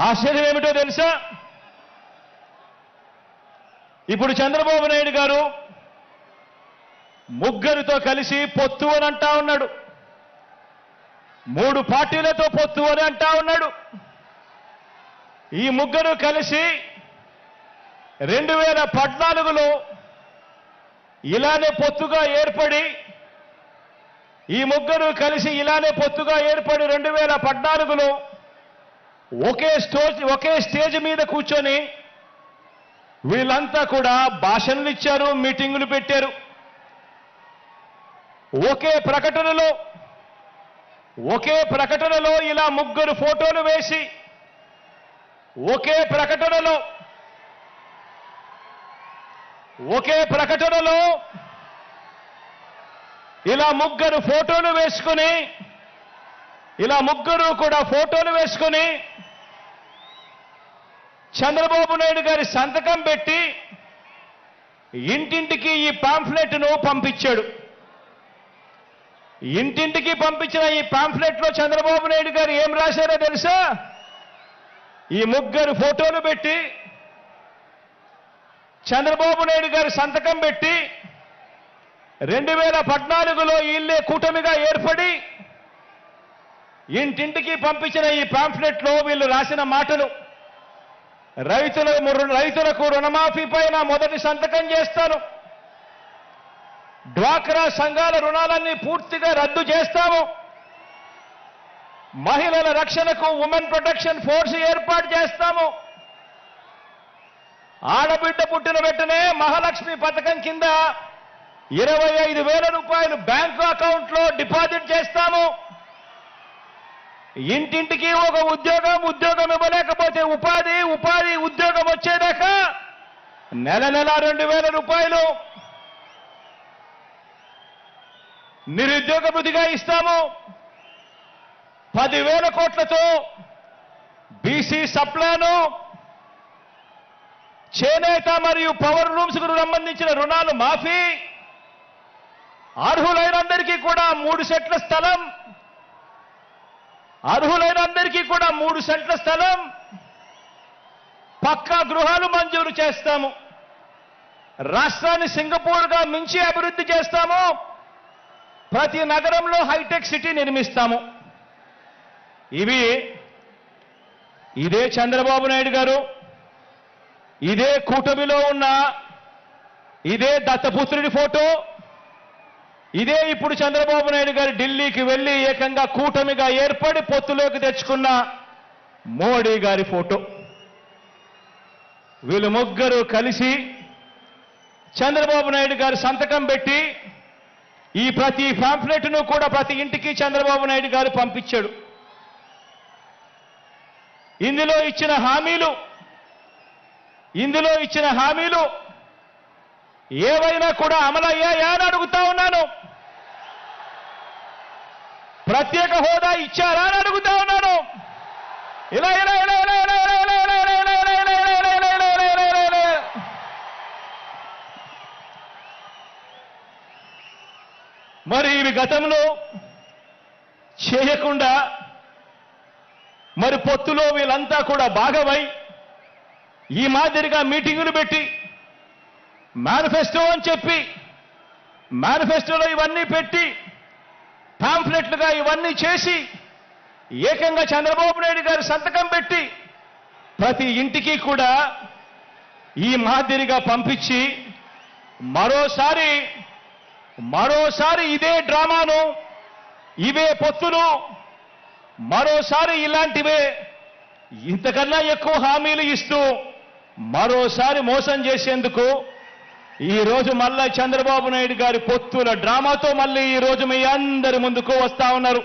ఆశ్చర్యం ఏమిటో తెలుసా? ఇప్పుడు చంద్రబాబు నాయుడు గారు ముగ్గురితో కలిసి పొత్తు అని అంటా ఉన్నాడు. 3 పార్టీలతో పొత్తు అని అంటా ఉన్నాడు. ఈ ముగ్గురు కలిసి 2014లో ఇలానే పొత్తుగా ఏర్పడి 2014లో ఒకే స్టేజ్ మీద కూర్చొని వీళ్ళంతా కూడా భాషణలు ఇచ్చారు, మీటింగులు పెట్టారు. ఒకే ప్రకటనలో ఇలా ముగ్గురు ఫోటోలు వేసి ఒకే ప్రకటనలో ఇలా ముగ్గురు కూడా ఫోటోలు వేసుకొని చంద్రబాబు నాయుడు గారి సంతకం పెట్టి ఇంటింటికి ఈ పాంఫ్లెట్ను పంపించాడు. ఇంటింటికి పంపించిన ఈ పాంఫ్లెట్లో చంద్రబాబు నాయుడు గారు ఏం రాశారో తెలుసా? ఈ ముగ్గురు ఫోటోలు పెట్టి చంద్రబాబు నాయుడు గారి సంతకం పెట్టి 2014లో వీళ్ళే కూటమిగా ఏర్పడి ఇంటింటికి పంపించిన ఈ పాంఫ్లెట్లో వీళ్ళు రాసిన మాటలు: రైతులకు రుణమాఫీ పైన మొదటి సంతకం చేస్తాను, డ్వాక్రా సంఘాల రుణాలన్నీ పూర్తిగా రద్దు చేస్తాము, మహిళల రక్షణకు ఉమెన్ ప్రొటెక్షన్ ఫోర్స్ ఏర్పాటు చేస్తాము, ఆడబిడ్డ పుట్టిన వెంటనే మహాలక్ష్మి పథకం కింద 25,000 రూపాయలు బ్యాంకు అకౌంట్లో డిపాజిట్ చేస్తాము, ఇంటింటికి ఒక ఉద్యోగం ఇవ్వలేకపోతే ఉపాధి ఉద్యోగం వచ్చేదాకా నెల 2,000 రూపాయలు నిరుద్యోగ భృతిగా ఇస్తాము, 10,000 కోట్లతో బీసీ సప్లాను, చేనేత మరియు పవర్ లూమ్స్ కు సంబంధించిన రుణాలు మాఫీ, అర్హులైనందరికీ కూడా 3 సెంట్ల స్థలం, పక్కా గృహాలు మంజూరు చేస్తాము, రాష్ట్రాన్ని సింగపూర్గా మించి అభివృద్ధి చేస్తాము, ప్రతి నగరంలో హైటెక్ సిటీ నిర్మిస్తాము. ఇదే చంద్రబాబు నాయుడు గారు, ఇదే కూటమిలో ఉన్న ఇదే దత్తపుత్రుడి ఫోటో, ఇదే ఇప్పుడు చంద్రబాబు నాయుడు గారు ఢిల్లీకి వెళ్లి ఏకంగా కూటమిగా ఏర్పడి పొత్తులోకి తెచ్చుకున్న మోడీ గారి ఫోటో. వీళ్ళు ముగ్గురు కలిసి చంద్రబాబు నాయుడు గారు సంతకం పెట్టి ఈ ప్రతి పాంఫ్లెట్ను కూడా ప్రతి ఇంటికి చంద్రబాబు నాయుడు గారు పంపించాడు. ఇందులో ఇచ్చిన హామీలు ఏవైనా కూడా అమలయ్యాయా అని అడుగుతా ఉన్నాను. ప్రత్యేక హోదా ఇచ్చారా అని అడుగుతా ఉన్నాను. మరి ఇవి గతంలో చేయకుండా మరి పొత్తులో వీళ్ళంతా కూడా భాగమై ఈ మాదిరిగా మీటింగులు పెట్టి మేనిఫెస్టో అని చెప్పి మేనిఫెస్టోలో ఇవన్నీ పెట్టి పాంఫ్లెట్లుగా ఇవన్నీ చేసి ఏకంగా చంద్రబాబు నాయుడు గారు సంతకం పెట్టి ప్రతి ఇంటికి కూడా ఈ మాదిరిగా పంపించి మరోసారి ఇదే డ్రామాను, ఇవే పొత్తులు, మరోసారి ఇలాంటివే ఇంతకన్నా ఎక్కువ హామీలు ఇస్తూ మరోసారి మోసం చేసేందుకు ఈరోజు మళ్ళా చంద్రబాబు నాయుడు గారి పొత్తుల డ్రామాతో మళ్ళీ ఈరోజు మీ అందరి ముందుకు వస్తా ఉన్నారు.